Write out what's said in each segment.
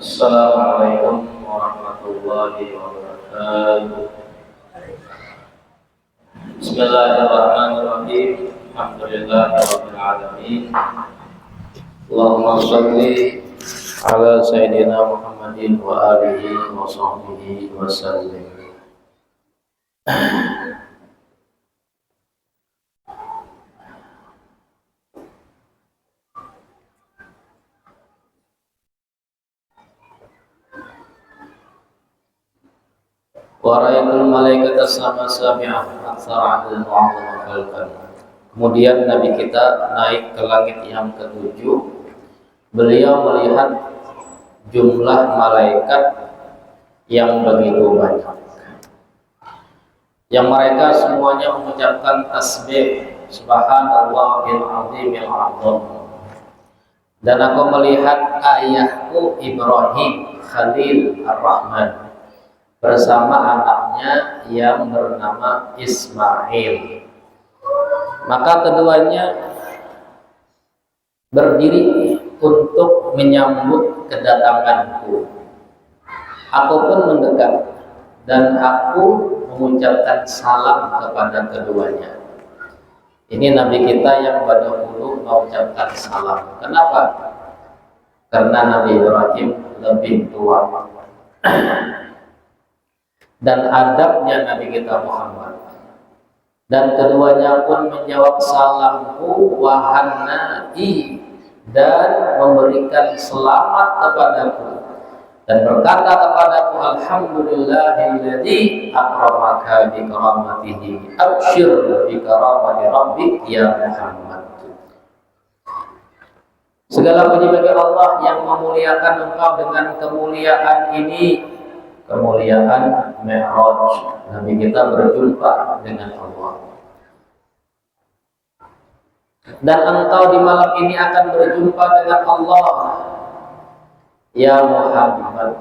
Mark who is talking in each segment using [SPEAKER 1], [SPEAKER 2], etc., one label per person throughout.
[SPEAKER 1] Assalamualaikum warahmatullahi wabarakatuh. Bismillahirrahmanirrahim. Alhamdulillahirabbil alamin. Allahumma shalli ala sayyidina Muhammadin wa alihi wa sahbihi wa sallim. Waraitul malaikata sama sabi'ah aksara adil mu'adzama khalqan. Kemudian Nabi kita naik ke langit yang ketujuh. Beliau melihat jumlah malaikat yang begitu banyak, yang mereka semuanya mengucapkan tasbih subhanallahil azimil a'zam. Dan aku melihat ayahku Ibrahim Khalil Ar-Rahman bersama anaknya yang bernama Ismail. Maka keduanya berdiri untuk menyambut kedatanganku. Aku pun mendekat dan aku mengucapkan salam kepada keduanya. Ini Nabi kita yang dahulu mengucapkan salam. Kenapa? Karena Nabi Ibrahim lebih tua. Dan adabnya Nabi kita Muhammad, dan keduanya pun menjawab salamku wahanai, dan memberikan selamat kepadaku dan berkata kepadaku alhamdulillahilladzi akramaka bi karamatihi absyir bi karamati rabbik ya Muhammad. Segala puji bagi Allah yang memuliakan engkau dengan kemuliaan ini, kemuliaan Mi'raj. Nabi kita berjumpa dengan Allah. Dan engkau di malam ini akan berjumpa dengan Allah. Ya Muhammad,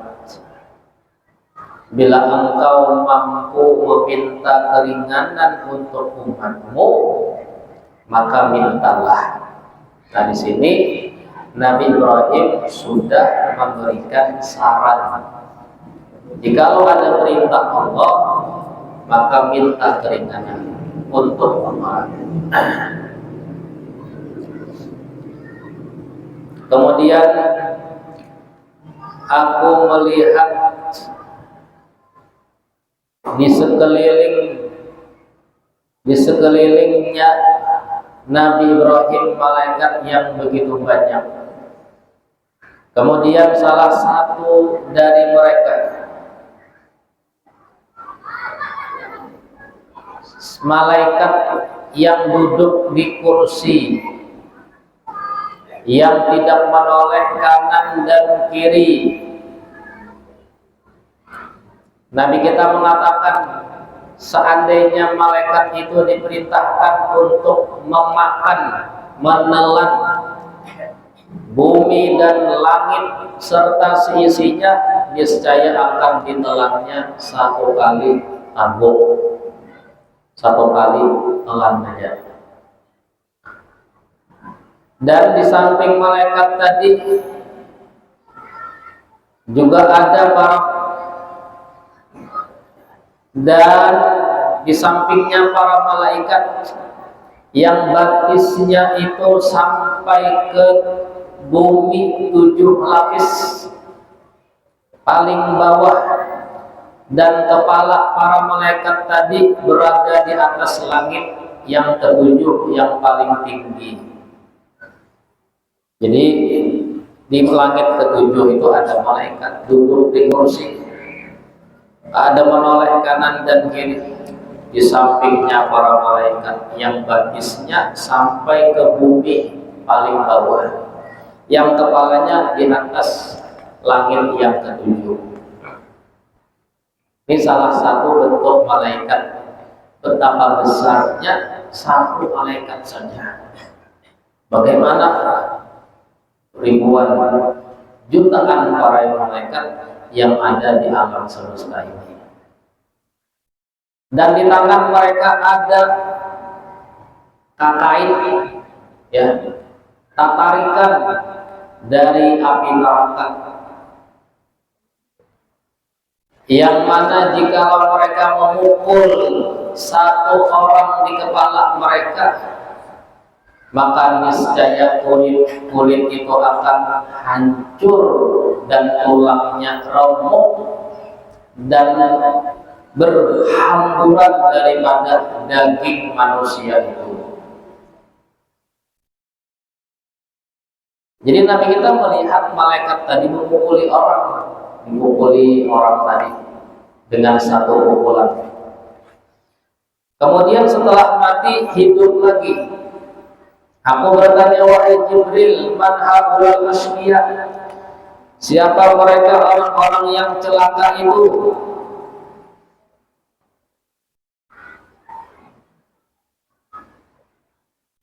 [SPEAKER 1] bila engkau mampu meminta keringanan untuk umatmu, maka mintalah. Nah, di sini Nabi Ibrahim sudah memberikan saran. Jikalau ada perintah Allah, maka minta keringanan untuk Allah. Kemudian aku melihat di sekelilingnya Nabi Ibrahim malaikat yang begitu banyak. Kemudian salah satu dari mereka, malaikat yang duduk di kursi, yang tidak menoleh kanan dan kiri. Nabi kita mengatakan, seandainya malaikat itu diperintahkan untuk memakan, menelan bumi dan langit serta seisinya, niscaya akan ditelannya satu kali tabuk, satu kali telan saja. Dan di samping malaikat tadi juga ada para, dan di sampingnya para malaikat yang batisnya itu sampai ke bumi 7 lapis paling bawah, dan kepala para malaikat tadi berada di atas langit yang ketujuh yang paling tinggi. Jadi di langit ketujuh itu ada malaikat duduk di kursi, ada menoleh kanan dan kiri. Di sampingnya para malaikat yang batisnya sampai ke bumi paling bawah, yang kepalanya di atas langit yang ketujuh. Ini salah satu bentuk malaikat. Betapa besarnya satu malaikat saja. Bagaimana ribuan jutaan para malaikat yang ada di alam semesta ini. Dan di tangan mereka ada kakain, ya, tatarikan dari api neraka. yang mana jika mereka memukul satu orang di kepala mereka, maka niscaya kulit itu akan hancur dan tulangnya remuk dan berhamburan daripada daging manusia itu. Jadi Nabi kita melihat malaikat tadi memukuli orang tadi dengan satu pukulan. Kemudian setelah mati hidup lagi. Aku bertanya, wahai Jibril, man haulal asqiya? Siapa mereka orang-orang yang celaka itu?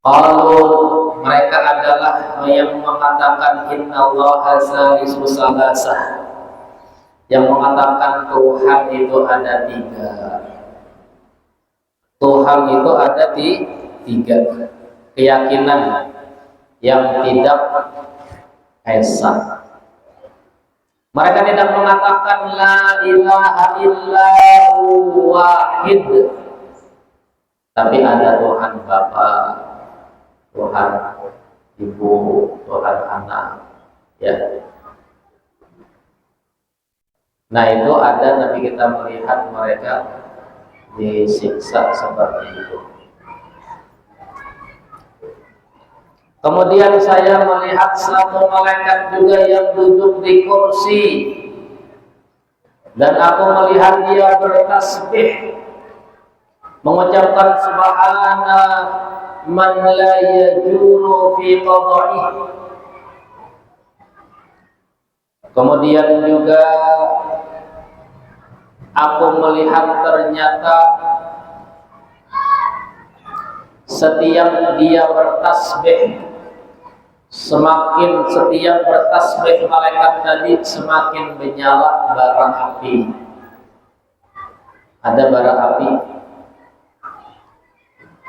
[SPEAKER 1] Kalau mereka adalah yang mengatakan innallaha salisu salasah, yang mengatakan Tuhan itu ada tiga. Tuhan itu ada tiga. Keyakinan yang tidak esa. Mereka tidak mengatakan la ilaha illa wahid, tapi ada Tuhan Bapa, Tuhan Ibu, Tuhan Anak, ya. Nah itu ada Nabi kita melihat mereka disiksa seperti itu. Kemudian saya melihat satu malaikat juga yang duduk di kursi, dan aku melihat dia bertasbih mengucapkan subhana man la yajuru fi qada'ih. Kemudian juga aku melihat ternyata setiap dia bertasbih, setiap bertasbih malaikat tadi semakin menyala bara api. Ada bara api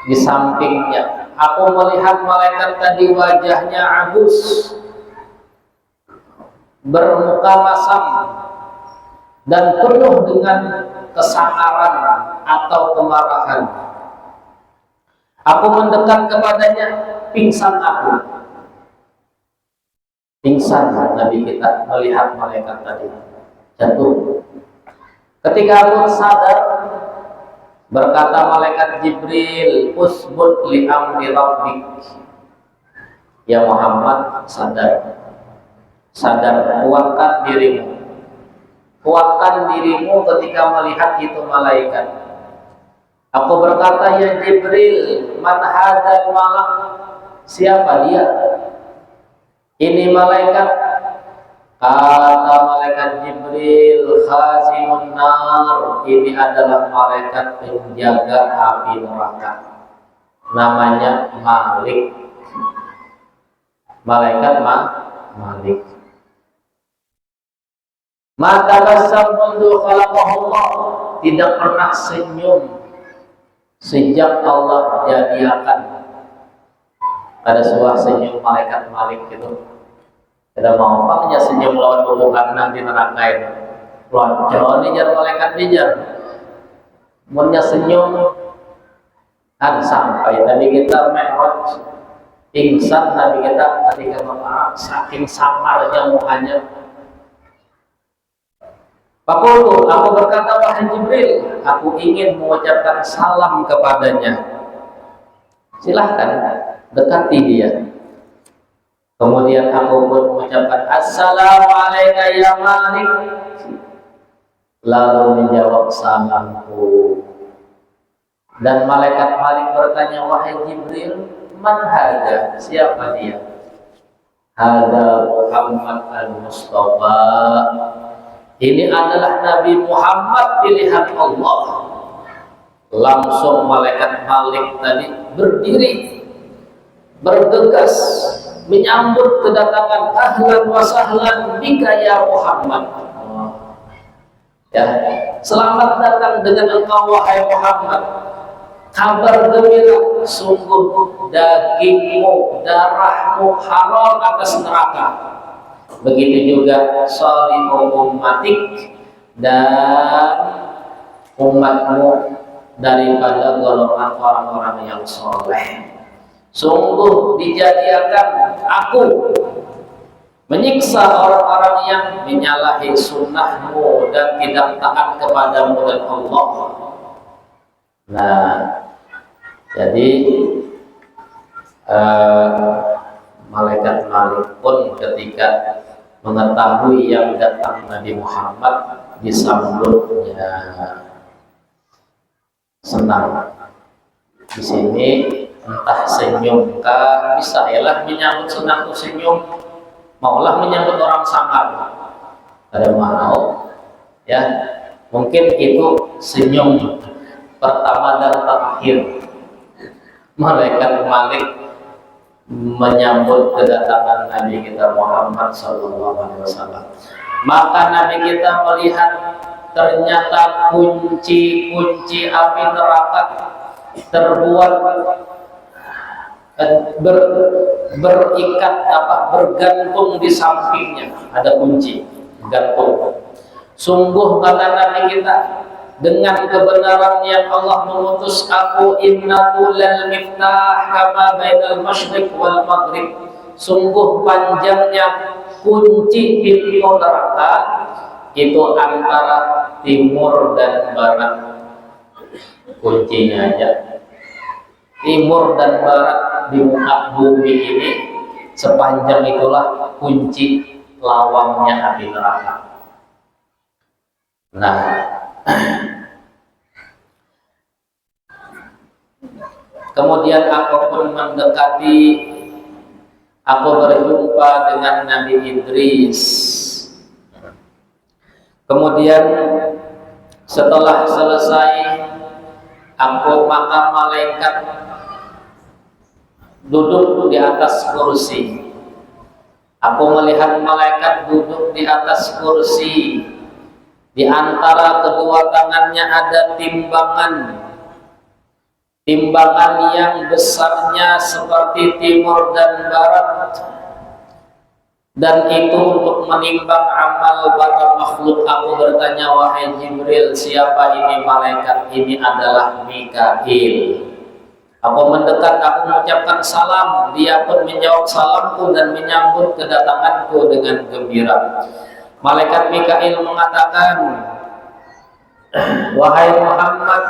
[SPEAKER 1] di sampingnya. Aku melihat malaikat tadi wajahnya abus, bermuka masam, dan penuh dengan kesangaran atau kemarahan. Aku mendekat kepadanya, pingsan aku. Pingsan Nabi kita melihat malaikat tadi, jatuh. Ketika aku sadar, berkata malaikat Jibril, usbut li amri rabbik. Ya Muhammad, sadar, kuatkan dirimu. Kuatkan dirimu ketika melihat itu malaikat. Aku berkata, ya Jibril, man hadzal malak? Siapa dia? Ini malaikat. Kata malaikat Jibril, khazimun nar. Ini adalah malaikat penjaga api neraka. Namanya Malik. Malaikat Malik. Maka kasar mundu khalaqahullah, tidak pernah senyum sejak Allah jadiakan. Ada sebuah senyum malaikat Malik itu. Kita mau apanya senyum lawan hubungan nanti neraka itu. Lonco nih jar malaikat nijar. Munnya senyum kan sampai tadi kita Mi'raj. Pingsan Nabi kita ketika memarah, saking samarnya mukanya. Pakultu, aku berkata, wahai Jibril, aku ingin mengucapkan salam kepadanya. Silahkan dekati dia. Kemudian aku pun mengucapkan assalamualaikum ya Malik. Lalu menjawab salamku. Dan malaikat Malik bertanya, wahai Jibril, man hadza? Siapa dia? Hadza Muhammad al-Mustafa. Ini adalah Nabi Muhammad pilihan Allah. Langsung malaikat Malik tadi berdiri, bergegas menyambut kedatangan ahlan wa sahlan bika ya Muhammad. Ya, selamat datang dengan engkau wahai Muhammad. Kabar gembira, sungguh dagingmu, darahmu haram atas neraka. Begitu juga salimu ummatik, dan umatmu daripada golongan orang-orang yang soleh. Sungguh dijadikan aku menyiksa orang-orang yang menyalahi sunnahmu dan tidak taat kepadamu dan Allah. Nah, jadi malaikat Malik pun ketika mengetahui yang datang Nabi Muhammad disambutnya senang. Di sini entah senyum kah, bisa ialah menyambut senang tuh senyum, maulah menyambut orang sangar, ada mau ya, mungkin itu senyum pertama dan terakhir malaikat Malik menyambut kedatangan Nabi kita Muhammad SAW. Maka Nabi kita melihat ternyata kunci-kunci api neraka terbuat berikat bergantung di sampingnya, ada kunci gantung. Sungguh kata Nabi kita, dengan kebenaran yang Allah mengutus aku, innahu lal miftah kama bainal masyriq wal maghrib. Sungguh panjangnya kunci pintu neraka itu antara timur dan barat. Kuncinya aja timur dan barat di muka bumi ini, sepanjang itulah kunci lawangnya api neraka. Nah, kemudian aku pun mendekati, aku berjumpa dengan Nabi Idris. Kemudian setelah selesai aku, maka malaikat duduk di atas kursi. Aku melihat malaikat duduk di atas kursi. Di antara kedua tangannya ada timbangan. Timbangan yang besarnya seperti timur dan barat. Dan itu untuk menimbang amal para makhluk. Aku bertanya, wahai Jibril, siapa ini malaikat? Ini adalah Mikail. Aku mendekat, aku mengucapkan salam. Dia pun menjawab salamku dan menyambut kedatanganku dengan gembira. Malaikat Mikail mengatakan, wahai Muhammad,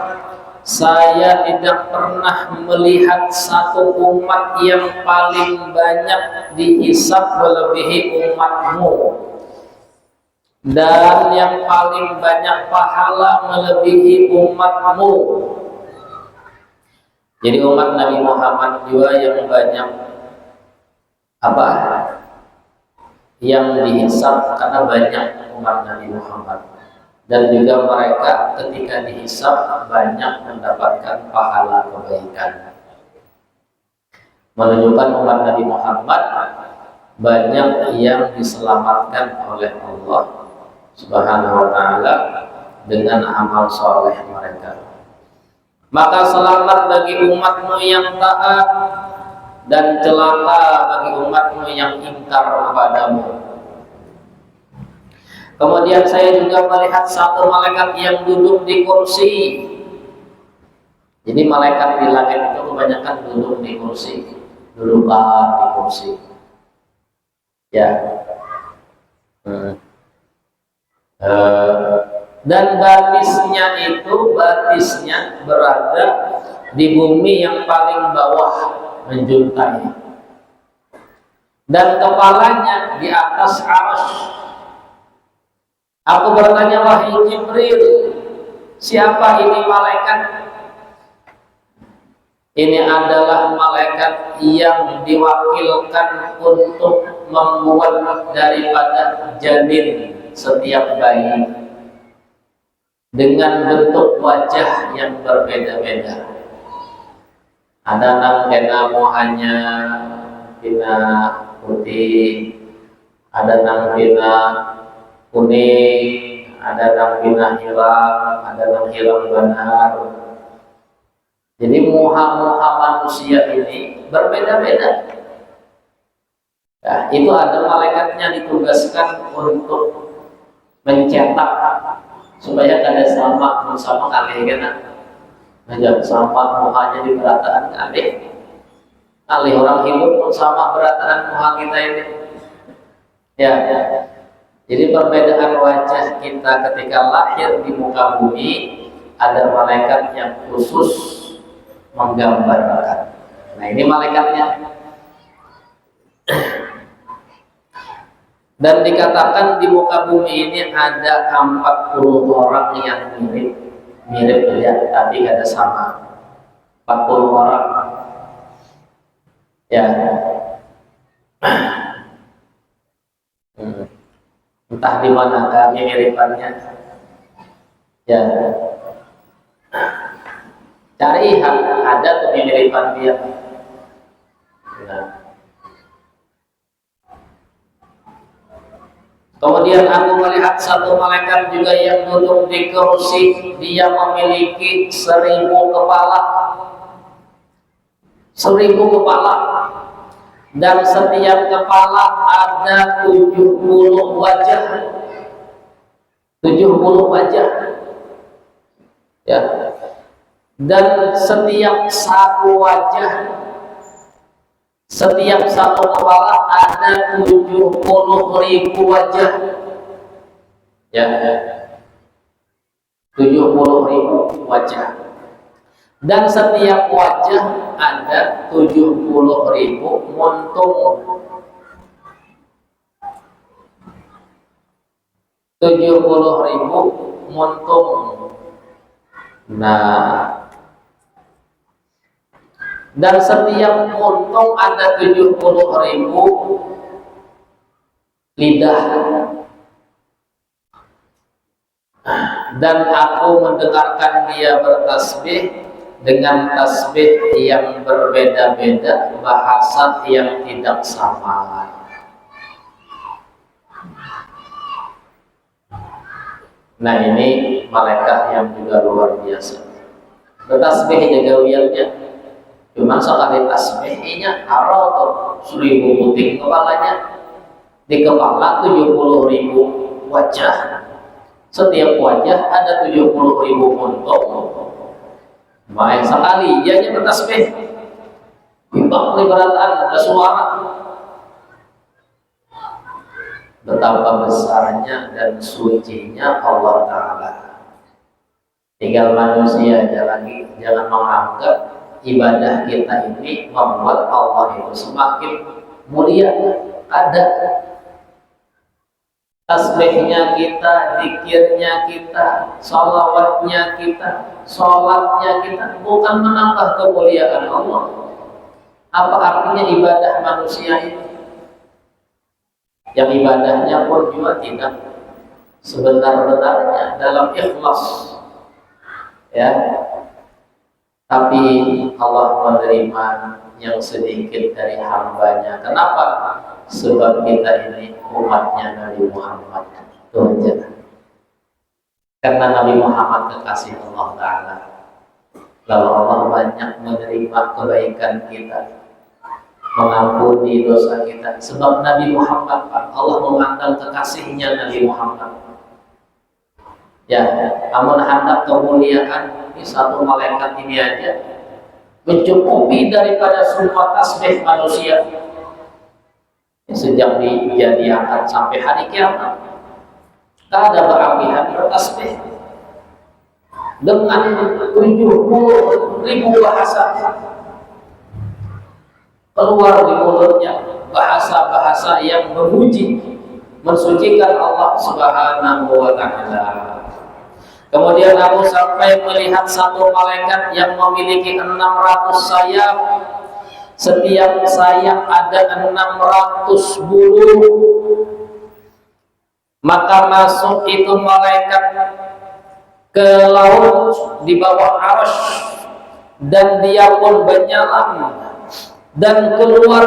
[SPEAKER 1] saya tidak pernah melihat satu umat yang paling banyak dihisab melebihi umatmu, dan yang paling banyak pahala melebihi umatmu. Jadi umat Nabi Muhammad juga yang banyak yang dihisab karena banyak umat Nabi Muhammad, dan juga mereka ketika dihisab banyak mendapatkan pahala kebaikan. Menunjukkan umat Nabi Muhammad banyak yang diselamatkan oleh Allah Subhanahu wa Ta'ala dengan amal soleh mereka. Maka selamat bagi umatmu yang taat, dan celaka bagi umatmu yang ingkar kepadamu. Kemudian saya juga melihat satu malaikat yang duduk di kursi. Jadi malaikat di langit itu kebanyakan duduk di kursi, dudukan di kursi. Ya. Dan batisnya berada di bumi yang paling bawah, menjuntai, dan kepalanya di atas arsy. Aku bertanya, wahai Jibril, siapa ini malaikat? Ini adalah malaikat yang diwakilkan untuk membuat daripada janin setiap bayi dengan bentuk wajah yang berbeda-beda. Ada nang kena mohanya pina putih, ada nang pina kuning, ada nang pina hilang, ada nang hilang benar. Jadi muha-muha manusia ini berbeda-beda. Nah, itu ada malaikatnya ditugaskan untuk mencetak supaya kada sama kali kan ngajak sama muhanya di berataan kali orang hidup pun sama berataan muha kita ini ya. Jadi perbedaan wajah kita ketika lahir di muka bumi, ada malaikat yang khusus menggambarkan. Nah ini malaikatnya. Dan dikatakan di muka bumi ini ada 40 orang yang mirip ya, tapi ada sama. 40 orang. Ya. Entah di mana kemiripannya. Ya. Cari ada tuh kemiripan dia. Nah. Kemudian aku melihat satu malaikat juga yang duduk di kursi, dia memiliki 1000 kepala. 1000 kepala. Dan setiap kepala ada 70 wajah. 70 wajah. Ya. Dan setiap satu wajah, setiap satu kepala ada 70.000 wajah. Ya. 70.000 wajah. Dan setiap wajah ada 70.000 muntung. 70.000 muntung. Nah, dan setiap muntung ada 70.000 lidah. Dan aku mendengarkan dia bertasbih dengan tasbih yang berbeda-beda, bahasa yang tidak sama. Nah ini malaikat yang juga luar biasa. Bertasbih jaga wiatnya. Cuman sekali tasbihnya harau tuh 1000 puting kepalanya. Di kepala 70.000 wajah. Setiap wajah ada 70.000 muntung. Baik sekali dia hanya bertasbih. Bimbang berataan ada suara. Betapa besarnya dan sucinya Allah Ta'ala. Tinggal manusia aja lagi jangan menganggap ibadah kita ini membuat Allah itu semakin mulia. Ada tasbihnya kita, zikirnya kita, salawatnya kita, sholatnya kita bukan menambah kemuliaan Allah. Apa artinya ibadah manusia itu? Yang ibadahnya pun juga tidak sebenar-benarnya dalam ikhlas, ya. Tapi Allah menerima yang sedikit dari hambanya. Kenapa? Sebab kita ini umatnya Nabi Muhammad. Itu aja. Karena Nabi Muhammad kekasih Allah Ta'ala. Lalu Allah banyak menerima kebaikan kita, mengampuni dosa kita. Sebab Nabi Muhammad, Allah memandang kekasihnya Nabi Muhammad. Ya, amun hendak kemuliaan ini satu malaikat ini aja mencukupi daripada semua tasbih manusia. Sejak dia diangkat sampai hari kiamat, tak ada berapihan bertasbih dengan 70.000 bahasa keluar di mulutnya, bahasa-bahasa yang memuji, mensucikan Allah Subhanahu wa Ta'ala. Kemudian aku sampai melihat satu malaikat yang memiliki 600 sayap. Setiap sayap ada 600 bulu. Maka masuk itu malaikat ke laut di bawah arasy, dan dia pun berjalan dan keluar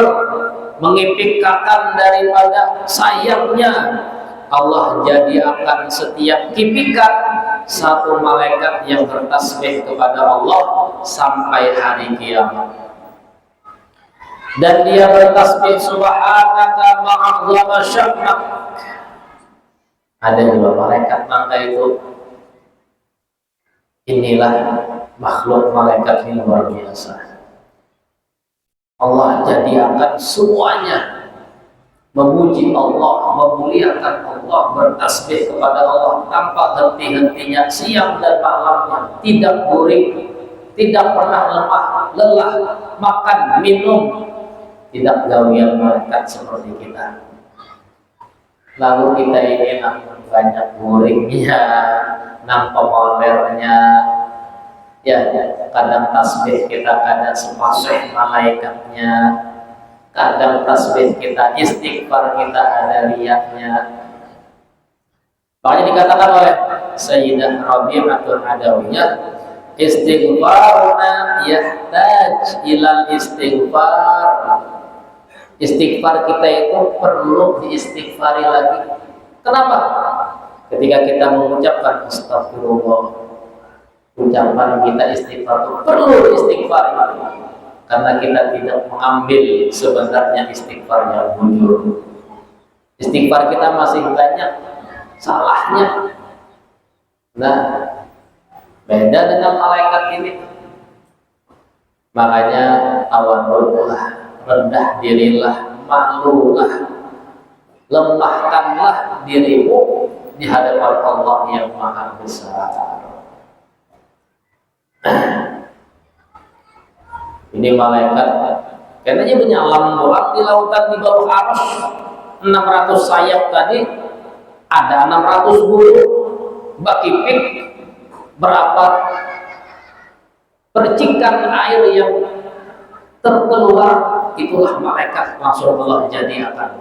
[SPEAKER 1] mengipikakan daripada sayapnya. Allah jadi akan setiap kipikan satu malaikat yang bertasbih kepada Allah sampai hari kiamat. Dan dia bertasbih subhanaka ma'azama sya'nak. Ada juga malaikat maka itu Inilah makhluk malaikat yang luar biasa. Allah jadikan semuanya memuji Allah, memuliakan Allah, bertasbih kepada Allah tanpa henti-hentinya, siang dan malamnya, tidak boring, tidak pernah lelah, makan, minum, tidak gawian malaikat seperti kita. Lalu kita ini banyak boringnya, pemolernya, ya, kadang tasbih kita kadang sepasih malaikatnya, kadang tasbih kita, istighfar kita ada riyaknya. Makanya dikatakan oleh Sayyidah Rabi'atul Adawiyah, istighfaruna yahtaj ilal istighfar. Istighfar kita itu perlu diistighfari lagi. Kenapa? Ketika kita mengucapkan astagfirullah, ucapan kita istighfar itu perlu istighfar, karena kita tidak mengambil sebenarnya istighfar yang bujur. Istighfar kita masih banyak salahnya. Nah, beda dengan malaikat ini. Makanya tawadhu'lah, rendah dirilah, malulah, lemahkanlah dirimu di hadapan Allah yang Maha Besar. Ini malaikat katanya menyalam bola di lautan di bawah arus, 600 sayap tadi, ada 600 bulu, bakipik, berapa percikan air yang terkeluar, itulah malaikat langsung Allah jadikan.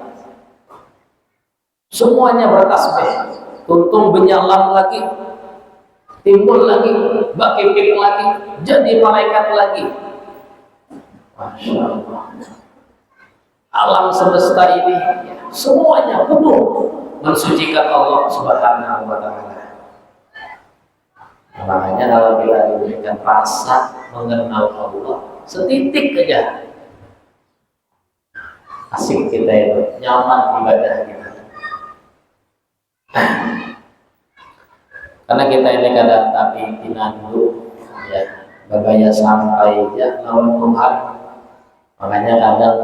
[SPEAKER 1] Semuanya bertasbih, tuntung menyalam lagi, timbul lagi, bakipik lagi, jadi malaikat lagi. Masya Allah. Alam semesta ini semuanya penuh mensucikan Allah Subhanahu wa Ta'ala. Makanya kalau kita diberikan rasa mengenal Allah setitik aja, asik kita itu, nyaman ibadah kita. Karena kita ini kadang tapi pinandu, ya, bagaya sampai ya lawan Tuhan. Makanya kadang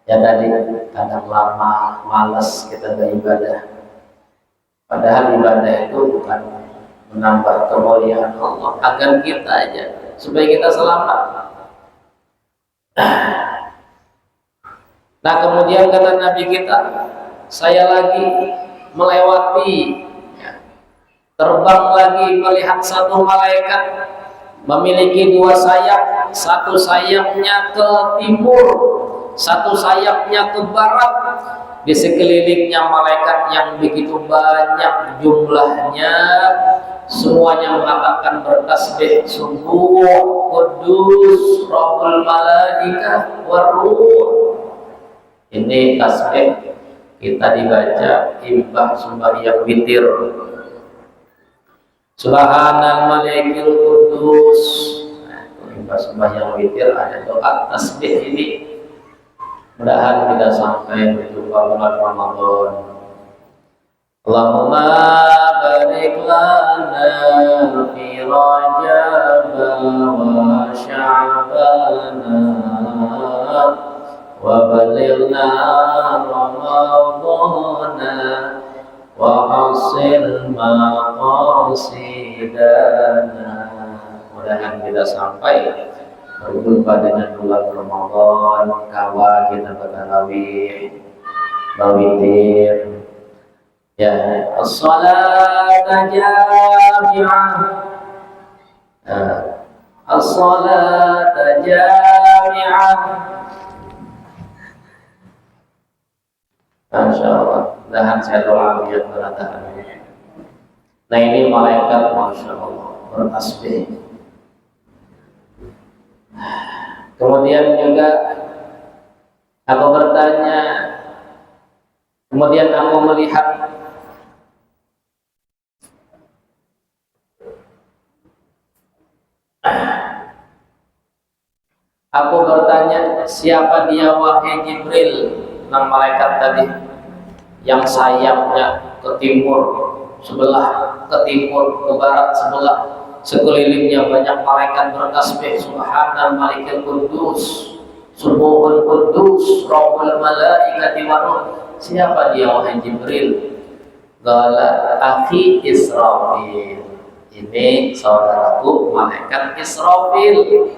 [SPEAKER 1] ya tadi kadang lama, malas kita beribadah. Padahal ibadah itu bukan menambah kemuliaan Allah, agar kita aja supaya kita selamat. Nah, kemudian kata Nabi kita, saya lagi melewati, terbang lagi melihat satu malaikat memiliki 2 sayap, satu sayapnya ke timur, satu sayapnya ke barat. Di sekelilingnya malaikat yang begitu banyak jumlahnya, semuanya mengatakan bertasbih, subuh kudus rabbul malaikah waruh. Ini tasbih kita dibaca imbah sembahyang witir. Subhanal malikil kudus. Nah, imbah sembahyang witir ada doa tasbih ini. Mudah-mudahan kita sampai berjumpa bulan Ramadan. Allahumma barik lana fi Rajab wa Sya'ban wa balighna Ramadana wa hasil maqasidana. Mudah-mudahan kita sampai berjumpa dengan bulan Ramadan, kawa kita bertarawih, berwitir, ya, as-salat jami'ah, as-salat jami'ah. Masya Allah, mudah-mudahan saya doa biar beratakan. Nah, ini malaikat, Masya Allah, bertasbih. Kemudian juga aku bertanya, kemudian aku melihat siapa dia wahai Jibril, nang malaikat tadi yang sayapnya ke timur sebelah, ke timur, ke barat sebelah, sekelilingnya banyak malaikat bertasbih subhanal malikil quddus subuhul quddus rabbul malaikati waruh. Siapa dia wahai Jibril? Qala akhi Israfil. Ini saudaraku malaikat Israfil.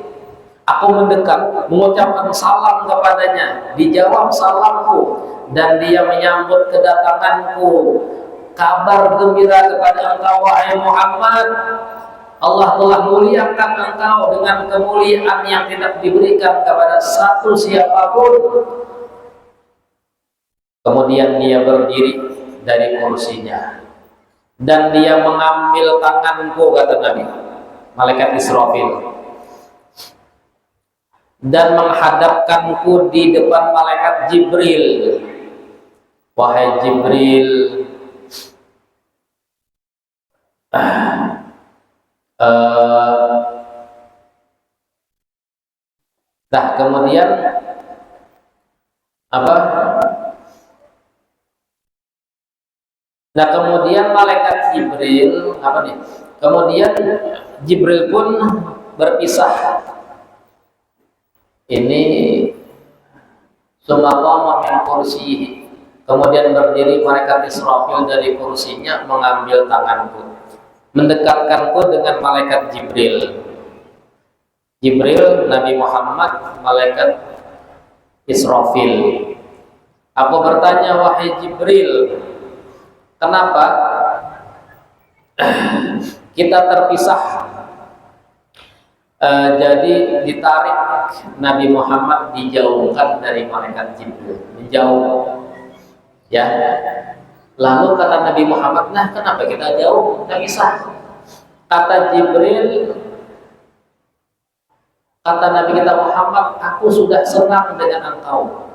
[SPEAKER 1] Aku mendekat, mengucapkan salam kepadanya, dijawab salamku, dan dia menyambut kedatanganku. Kabar gembira kepada engkau wahai Muhammad, Allah telah muliakan engkau dengan kemuliaan yang tidak diberikan kepada satu siapapun. Kemudian dia berdiri dari kursinya dan dia mengambil tanganku, kata Nabi, malaikat Israfil, dan menghadapkanku di depan malaikat Jibril. Wahai Jibril, kemudian apa? Nah, kemudian malaikat Jibril apa nih? Kemudian Jibril pun berpisah. Ini sumaqama min kursihi. Kemudian berdiri malaikat Israfil dari kursinya, mengambil tanganku, mendekatkanku dengan malaikat Jibril. Jibril Nabi Muhammad, malaikat Israfil. Aku bertanya, wahai Jibril, kenapa kita terpisah? Jadi ditarik Nabi Muhammad, dijauhkan dari malaikat Jibril, menjauh. Ya. Lalu kata Nabi Muhammad, nah kenapa kita jauh, kita pisah? Kata Jibril, kata Nabi kita Muhammad, aku sudah senang dengan engkau.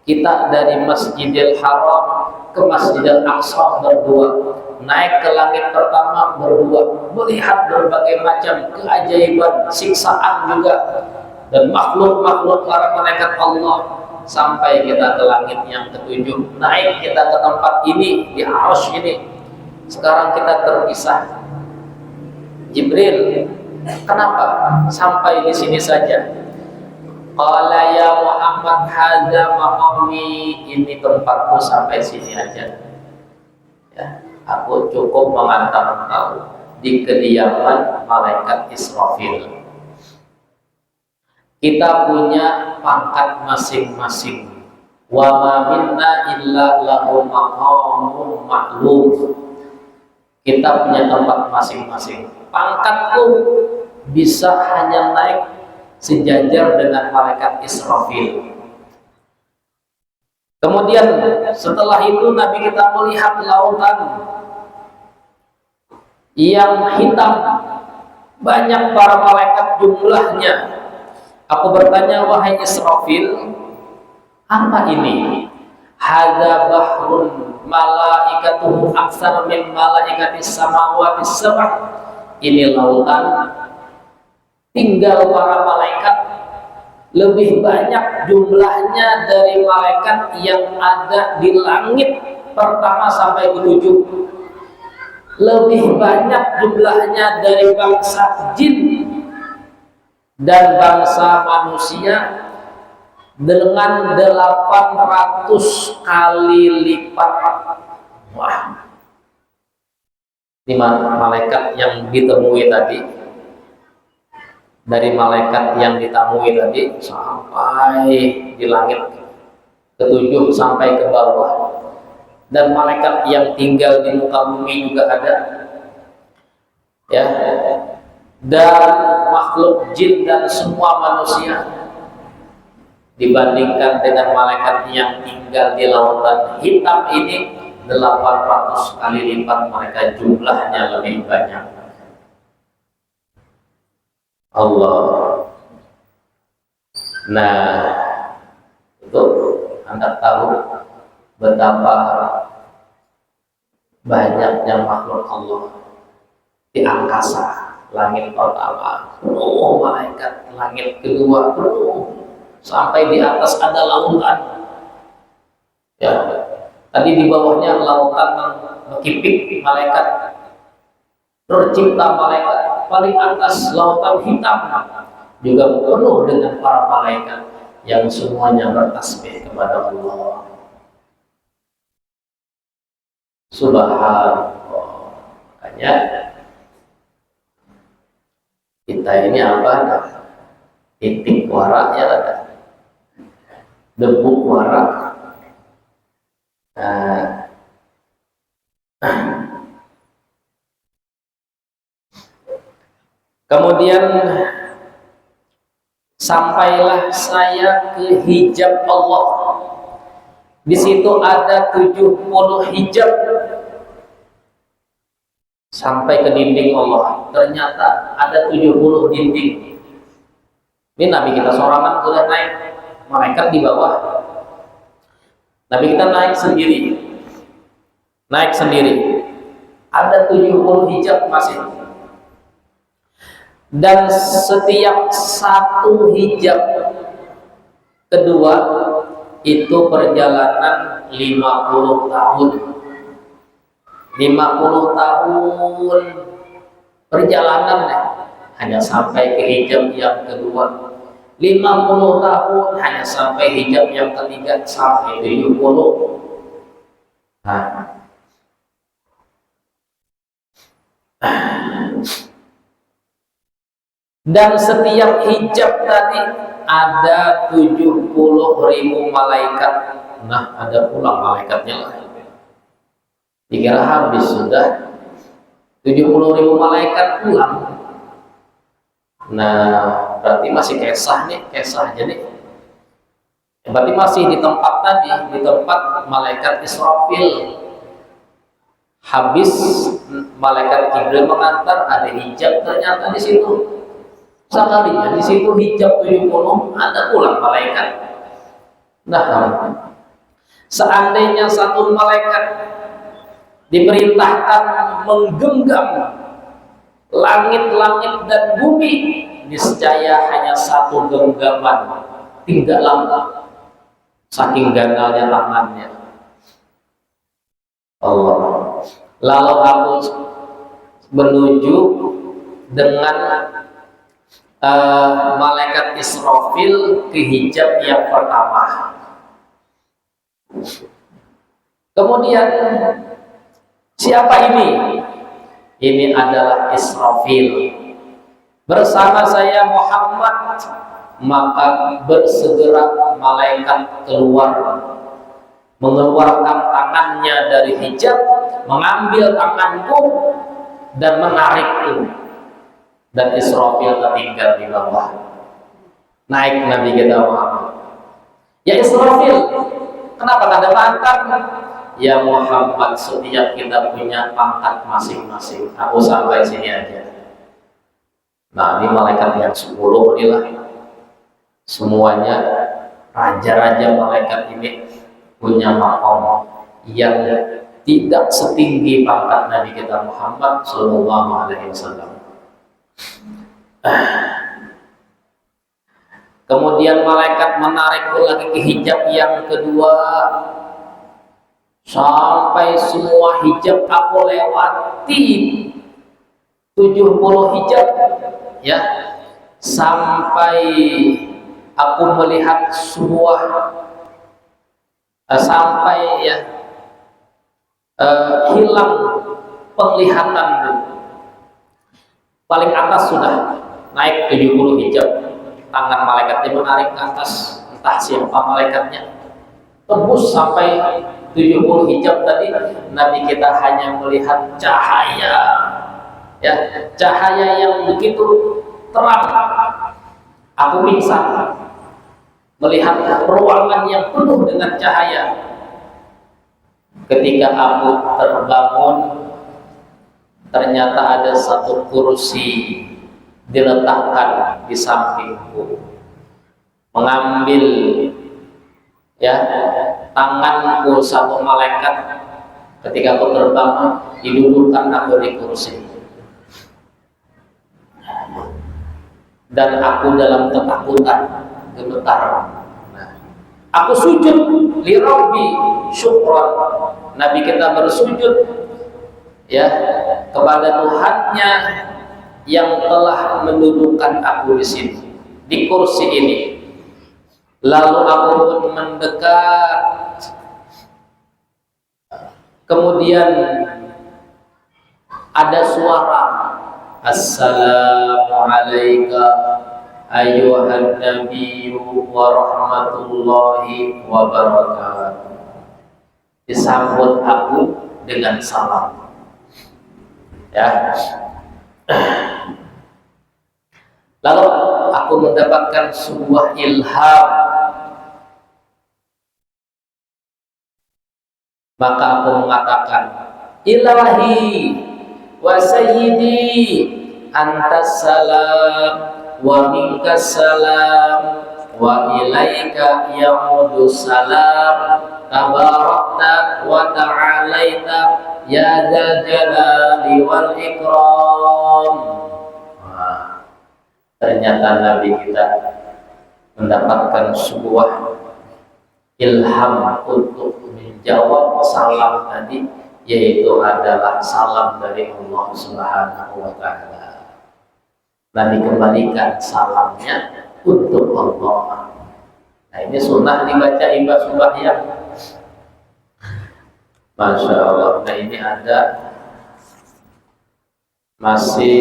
[SPEAKER 1] Kita dari Masjidil Haram ke Masjidil Aqsa berdua, naik ke langit pertama berdua, melihat berbagai macam keajaiban, siksaan juga, dan makhluk-makhluk para malaikat Allah, sampai kita ke langit yang ketujuh, naik kita ke tempat ini, di Arsy ini. Sekarang kita terpisah. Jibril, kenapa sampai di sini saja? Qala ya Muhammad, hadza maqami, ini tempatku, sampai sini aja. Ya, aku cukup mengantar engkau di kediaman malaikat Israfil. Kita punya pangkat masing-masing. Wa ma minna illa lahu maqamun ma'lum. Kita punya tempat masing-masing. Pangkatku bisa hanya naik sejajar dengan malaikat Israfil. Kemudian setelah itu Nabi kita melihat lautan yang hitam, banyak para malaikat jumlahnya. Aku bertanya, wahai Israfil, apa ini? Hadza bahrun malaikatuhu aktsar min malaikatis samawati sab'a. Ini lautan tinggal para malaikat lebih banyak jumlahnya dari malaikat yang ada di langit pertama sampai ke-7. Lebih banyak jumlahnya dari bangsa jin dan bangsa manusia dengan 800 kali lipat. Wah, ini malaikat yang ditemui tadi, dari malaikat yang ditemui tadi sampai di langit ke-7 sampai ke bawah, dan malaikat yang tinggal di muka bumi juga ada, ya, dan makhluk jin dan semua manusia. Dibandingkan dengan malaikat yang tinggal di lautan hitam ini, 800 kali lipat mereka jumlahnya lebih banyak. Allah. Nah, itu Anda tahu betapa banyaknya makhluk Allah di angkasa. Langit pertama penuh malaikat, langit kedua penuh, sampai di atas ada lautan. Ya, tadi di bawahnya lautan berkipik malaikat, tercipta malaikat. paling atas lautan hitam juga penuh dengan para malaikat yang semuanya bertasbih kepada Allah. Subhanallah. Makanya kita ini apa ada titik waraknya ada debu warak. Kemudian sampailah saya ke hijab Allah. Di situ ada 70 hijab sampai ke dinding Allah. Ternyata ada 70 dinding. Ini Nabi kita sorangan sudah naik, malaikat di bawah. Nabi kita naik sendiri. Ada 70 hijab masih. Dan setiap satu hijab kedua itu perjalanan 50 tahun. 50 tahun perjalanan hanya sampai ke hijab yang kedua. 50 tahun hanya sampai hijab yang ketiga, sampai 70. Dan setiap hijab tadi ada 70.000 malaikat. Nah, ada pula malaikatnya lah. Dikira habis sudah 70.000 malaikat pulang. Nah, berarti masih kesah aja nih. Berarti masih di tempat tadi, di tempat malaikat Israfil. Habis malaikat Jibril mengantar, ada hijab ternyata di situ. Sekalinya di situ hijab 70, ada pulang malaikat. Nah, seandainya satu malaikat diperintahkan menggenggam langit-langit dan bumi, niscaya hanya satu genggaman, tidak lama, saking gagalnya tangannya. Allah. Lalu aku menuju dengan malaikat Israfil ke hijab yang pertama. Kemudian siapa ini? Ini adalah Israfil. Bersama saya Muhammad, maka bersegera malaikat keluar, mengeluarkan tangannya dari hijab, mengambil tanganku dan menarikku. Dan Israfil tertinggal di bawah. Naik Nabi kita Muhammad. Ya Israfil, kenapa tak ada pangkat? Ya Muhammad, setiap kita punya pangkat masing-masing. Aku sampai sini aja. Nah, ini malaikat yang 10 inilah. Semuanya raja-raja malaikat ini punya maqam yang tidak setinggi pangkat Nabi kita Muhammad sallallahu alaihi wasallam. Kemudian malaikat menarikku lagi ke hijab yang kedua, sampai semua hijab aku lewati 70 hijab, ya, sampai aku melihat sebuah sampai ya hilang penglihatanku. Paling atas sudah naik 70 hijab, tangan malaikatnya menarik ke atas, entah siapa malaikatnya, tembus sampai 70 hijab tadi. Nabi kita hanya melihat cahaya, ya, cahaya yang begitu terang. Aku pingsan melihat ruangan yang penuh dengan cahaya. Ketika aku terbangun, ternyata ada satu kursi diletakkan di sampingku, mengambil ya tanganku satu malaikat. Ketika aku terbangun, didudukkan aku di kursi, dan aku dalam ketakutan gemetar. Aku sujud li Rabbi syukran. Nabi kita bersujud ya kepada Tuhannya yang telah mendudukkan aku di sini, di kursi ini. Lalu aku pun mendekat. Kemudian ada suara, Assalamu alayka ayyuhan nabiyyu wa rahmatullahi wa barakatuh. Disambut aku dengan salam. Ya. Lalu aku mendapatkan sebuah ilham. Maka aku mengatakan, Ilahi wa sayyidi antas salam wa minkas salam wa ilaika ya'udus salam tabarakta wa ta'alaita ya dzal jalali wal ikram. Wah, ternyata Nabi kita mendapatkan sebuah ilham untuk menjawab salam tadi, yaitu adalah salam dari Allah Subhanahu wa Ta'ala. Dan dikembalikan salamnya untuk Allah. Nah, ini sunnah dibaca imam sembahyang. Masya Allah. Nah, ini ada masih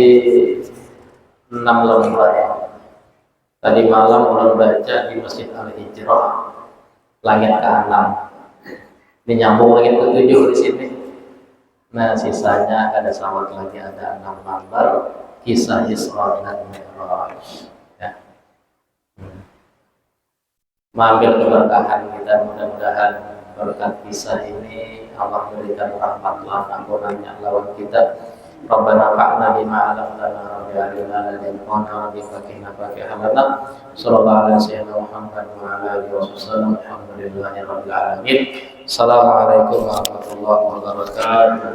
[SPEAKER 1] 6 lembar. Tadi malam ulun baca di Masjid Al-Hijrah, langit ke-6. Ini nyambung langit ke-7 di sini. Nah, sisanya ada sawat lagi, ada 6 lembar kisah Isra dan Mi'raj. Ya. Mengambil keberkahan kita, mudah-mudahan berkat kisah ini Allah berikan rahmat ampunannya lawan kita. Rabbana fa'na bima 'allamtana rabbi alimna lanyanfa'na bi fakihna fakihamana sallallahu alaihi wasallam Muhammad wa ala alihi wasallam alhamdulillahi rabbil alamin. Assalamualaikum warahmatullahi wabarakatuh.